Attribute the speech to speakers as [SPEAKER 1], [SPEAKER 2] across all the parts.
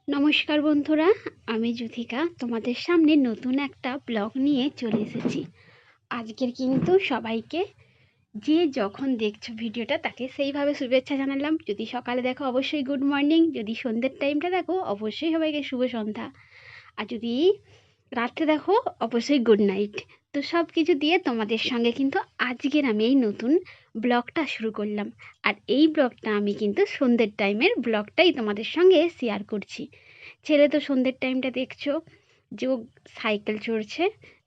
[SPEAKER 1] নমস্কার বন্ধুরা, আমি যুথিকা তোমাদের সামনে নতুন একটা ব্লগ নিয়ে চলে এসেছি। আজকের কিন্তু সবাইকে যে যখন দেখছো ভিডিওটা তাকে সেইভাবে শুভেচ্ছা জানালাম। যদি সকালে দেখো অবশ্যই গুড মর্নিং, যদি সন্ধ্যের টাইমটা দেখো অবশ্যই সবাইকে শুভ সন্ধ্যা, আর যদি রাত্রে দেখো অবশ্যই গুড নাইট। তো সব কিছু দিয়ে তোমাদের সঙ্গে কিন্তু আজকের আমি এই নতুন ব্লগটা শুরু করলাম। আর এই ব্লগটা আমি কিন্তু সন্ধ্যের টাইমের ব্লগটাই তোমাদের সঙ্গে শেয়ার করছি। ছেলে তো সন্ধ্যের টাইমটা দেখছো যে ও সাইকেল চড়ছে,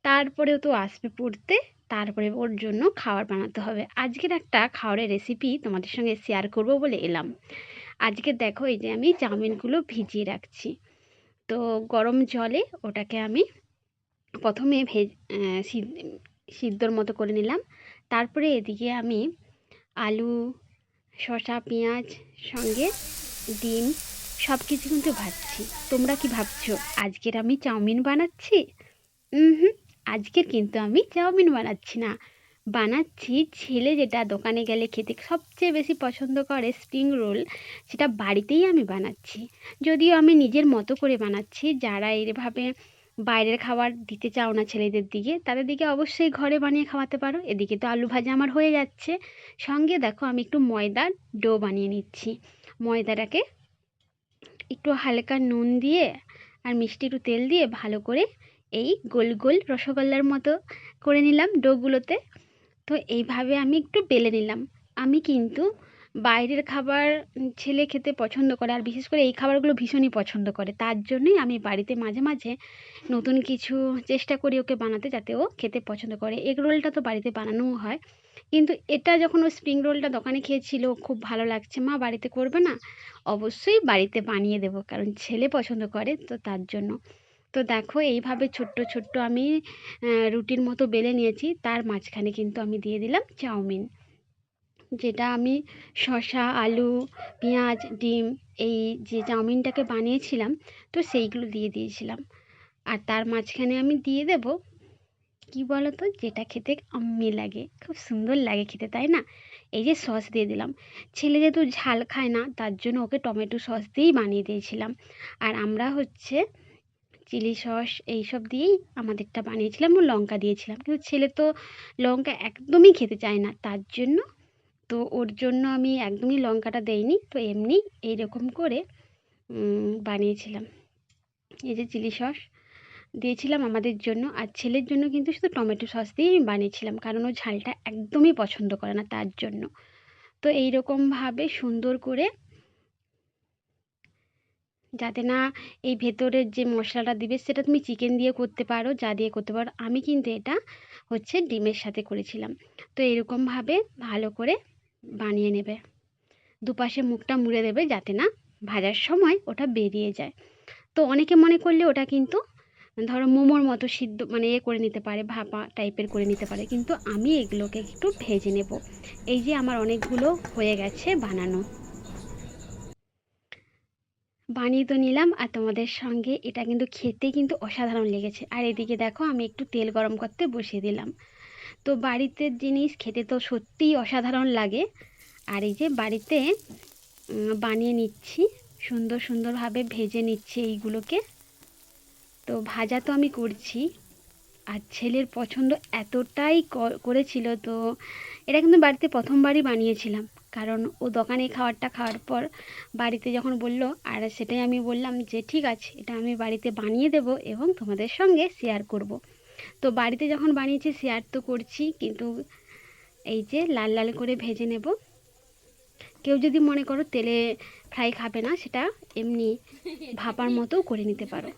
[SPEAKER 1] তারপরেও তো আসবে পড়তে, তারপরে ওর জন্য খাবার বানাতে হবে। আজকের একটা খাবারের রেসিপি তোমাদের সঙ্গে শেয়ার করব বলে এলাম। আজকে দেখো এই যে আমি চাউমিনগুলো ভিজিয়ে রাখছি। তো গরম জলে ওটাকে আমি প্রথমে সিদ্ধর মতো করে নিলাম। তারপরে এদিকে আমি আলু, শসা, পেঁয়াজ সঙ্গে ডিম সব কিছু কিন্তু ভাজছি। তোমরা কি ভাবছো আজকের আমি চাউমিন বানাচ্ছি? হুম, আজকের কিন্তু আমি চাউমিন বানাচ্ছি না, বানাচ্ছি ছেলে যেটা দোকানে গেলে খেতে সবচেয়ে বেশি পছন্দ করে স্প্রিং রোল, সেটা বাড়িতেই আমি বানাচ্ছি। যদিও আমি নিজের মতো করে বানাচ্ছি। যারা এভাবে বাইরের খাবার দিতে চাও না ছেলেদের দিকে, তাদের দিকে অবশ্যই ঘরে বানিয়ে খাওয়াতে পারো। এদিকে তো আলু ভাজা আমার হয়ে যাচ্ছে, সঙ্গে দেখো আমি একটু ময়দার ডো বানিয়ে নিচ্ছি। ময়দাটাকে একটু হালকা নুন দিয়ে আর মিষ্টি একটু তেল দিয়ে ভালো করে এই গোল গোল রসগোল্লার মতো করে নিলাম ডোগুলোতে। তো এইভাবে আমি একটু বেলে নিলাম। আমি কিন্তু বাইরের খাবার ছেলে খেতে পছন্দ করে, আর বিশেষ করে এই খাবারগুলো ভীষণই পছন্দ করে। তার জন্যই আমি বাড়িতে মাঝে মাঝে নতুন কিছু চেষ্টা করি ওকে বানাতে, যাতে ও খেতে পছন্দ করে। এগ রোলটা তো বাড়িতে বানানোও হয়, কিন্তু এটা যখন ও স্প্রিং রোলটা দোকানে খেয়েছিল খুব ভালো লাগছে, মা বাড়িতে করবে না? অবশ্যই বাড়িতে বানিয়ে দেবো, কারণ ছেলে পছন্দ করে তো তার জন্য। তো দেখো এইভাবে ছোট্ট ছোট্ট আমি রুটির মতো বেলে নিয়েছি। তার মাঝখানে কিন্তু আমি দিয়ে দিলাম চাউমিন, যেটা আমি শসা, আলু, পেঁয়াজ, ডিম এই যে চাউমিনটাকে বানিয়েছিলাম, তো সেইগুলো দিয়ে দিয়েছিলাম। আর তার মাঝখানে আমি দিয়ে দেব কি বলো তো, যেটা খেতে আম্মি লাগে, খুব সুন্দর লাগে খেতে, তাই না? এই যে সস দিয়ে দিলাম। ছেলে যেহেতু ঝাল খায় না, তার জন্য ওকে টমেটো সস দিয়েই বানিয়ে দিয়েছিলাম। আর আমরা হচ্ছে চিলি সস এইসব দিয়েই আমাদেরটা বানিয়েছিলাম, ও লঙ্কা দিয়েছিলাম। কিন্তু ছেলে তো লঙ্কা একদমই খেতে চায় না, তার জন্য তো ওর জন্য আমি একদমই লঙ্কাটা দেইনি, তো এমনি এইরকম করে বানিয়েছিলাম। এই যে চিলি সস দিয়েছিলাম আমাদের জন্য, আর ছেলের জন্য কিন্তু শুধু টমেটো সস দিয়েই আমি বানিয়েছিলাম, কারণ ও ঝালটা একদমই পছন্দ করে না তার জন্য। তো এইরকমভাবে সুন্দর করে, যাতে না এই ভেতরের যে মশলাটা দিবে সেটা তুমি চিকেন দিয়ে করতে পারো, যা দিয়ে করতে পারো। আমি কিন্তু এটা হচ্ছে ডিমের সাথে করেছিলাম। তো এরকমভাবে ভালো করে বানিয়ে নেবে। দুপাশে মুখটা মুড়ে দেবে, যাতে না ভাজার সময় ওটা বেরিয়ে যায়। তো অনেকে মনে করলে ওটা কিন্তু ধরো মোমোর মতো সিদ্ধ মানে করে নিতে পারে, ভাপা টাইপের করে নিতে পারে, কিন্তু আমি এগুলোকে একটু ভেজে নেব। এই যে আমার অনেকগুলো হয়ে গেছে বানানো, বানিয়ে তো নিলাম, আর তোমাদের সঙ্গে এটা কিন্তু খেতে কিন্তু অসাধারণ লেগেছে। আর এদিকে দেখো আমি একটু তেল গরম করতে বসিয়ে দিলাম। তো বাড়িতে জিনিস খেতে তো সত্যিই অসাধারণ লাগে। আর এই যে বাড়িতে বানিয়ে নিচ্ছি, সুন্দর সুন্দরভাবে ভেজে নিচ্ছি এইগুলোকে। তো ভাজা তো আমি করছি, আর ছেলের পছন্দ এতটাই করেছিল, তো এটা কিন্তু বাড়িতে প্রথমবারই বানিয়েছিলাম। কারণ ও দোকানে খাবারটা খাওয়ার পর বাড়িতে যখন বলল, আর সেটাই আমি বললাম যে ঠিক আছে, এটা আমি বাড়িতে বানিয়ে দেব এবং তোমাদের সঙ্গে শেয়ার করব। তো বাড়িতে যখন বানিয়েছি শেয়ার তো করছি, কিন্তু এই যে লাল লাল করে ভেজে নেব। কেউ যদি মনে করো তেলে ফ্রাই খাবে না, সেটা এমনি ভাপার মতো করে নিতে পারো।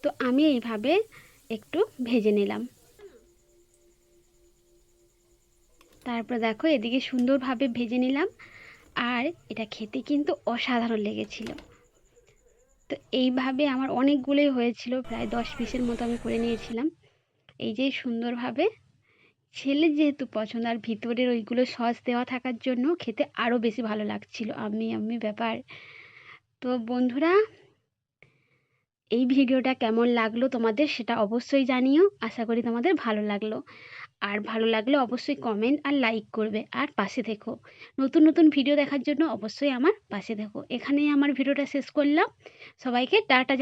[SPEAKER 1] তো আমি এইভাবে একটু ভেজে নিলাম। তারপর দেখো এদিকে সুন্দরভাবে ভেজে নিলাম, আর এটা খেতে কিন্তু অসাধারণ লেগেছিল। তো এইভাবে আমার অনেকগুলোই হয়েছিল, প্রায় 10 পিসের মতো আমি করে নিয়েছিলাম। এই যে সুন্দরভাবে, ছেলের যেহেতু পছন্দ আর ভিতরের ওইগুলো সস দেওয়া থাকার জন্য খেতে আরও বেশি ভালো লাগছিল, আমি আমি ব্যাপার। তো বন্ধুরা, এই ভিডিওটা কেমন লাগলো তোমাদের সেটা অবশ্যই জানিও, আশা করি তোমাদের ভালো লাগলো। আর ভালো লাগলে অবশ্যই কমেন্ট আর লাইক করবে আর পাশে থেকো। নতুন নতুন ভিডিও দেখার জন্য অবশ্যই আমার পাশে থেকো। এখানেই আমার ভিডিওটা শেষ করলাম। সবাইকে টাটা।